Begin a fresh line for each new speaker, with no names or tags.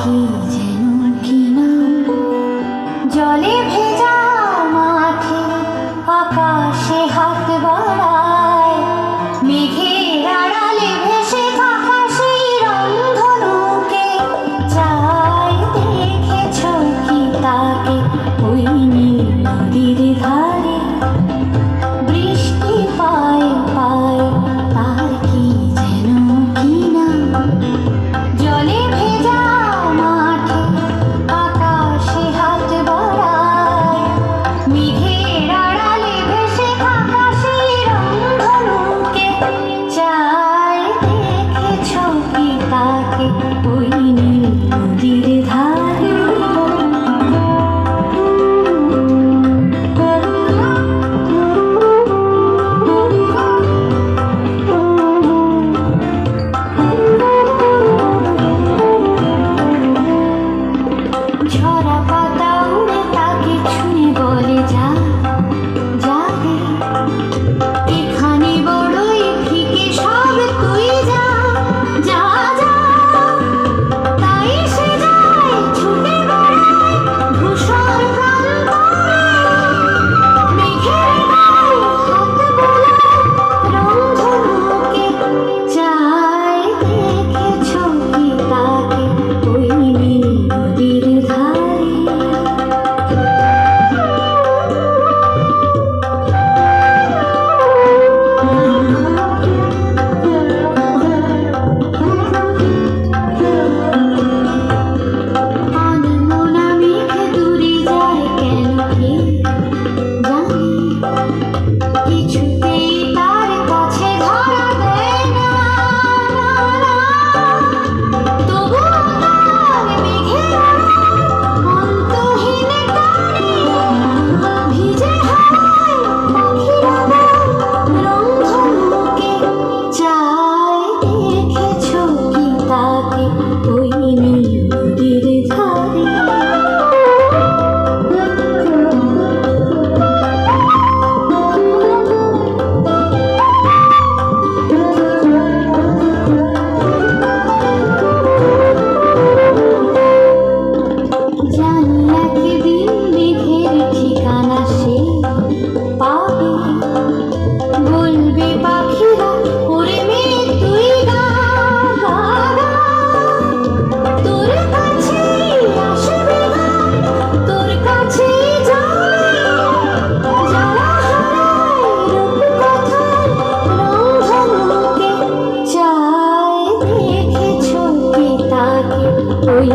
কি যেন কি নাম, জলে ভেজা মাঠে আকাশে হাত বাড়ায়, মেঘের আড়ালে ভেসে থাকা সেই রংধনুকে চাই। দেখেছ কি তাকে ওই নীল নদীর ধারে, বৃষ্টি পায় পায় তার কি যেন কি নাম, জলে ভেজা মাঠে আকাশে হাত বাড়ায়, মেঘের আড়ালে ভেসে থাকা সেই রংধনুকে চাই। দেখেছ কি তাকে ওই নীল নদীর ধারে। ঝরা পাতা উড়ে তাকে ছুঁয়ে বলে যা যা রে, এখানে বড়ই ফিকে সব তুই যা যা যা। তাই সে যায় ছুটে বেড়ায় ধূসর প্রান্তরে, মেঘের গায়ে হাত বোলায় রংধনুকে চাই। দেখেছ কি তাকে ওই নীল নদীর ধারে। আনমনা মেঘ দূরে যায় কেন কে জানে, কিছুতেই তার কাছে ধরা দেয় না। তবুও তার মেঘের অন্তহীন টানে, ভিজে হাওয়ায় পাখিরা বলে রংধনুকে চাই। দেখেছ কি তাকে ওই নীল নদীর ধারে। জানি একদিন মেঘের ঠিকানা সে পাবে, বলবে পাখিরা ওরে মেঘ তুই গা গা গা। তোর কাছেই আসবে গা, তোর কাছেই যাবে, যারা হারায় রূপকথার রংধনুকে চাই। দেখেছ কি তাকে ওই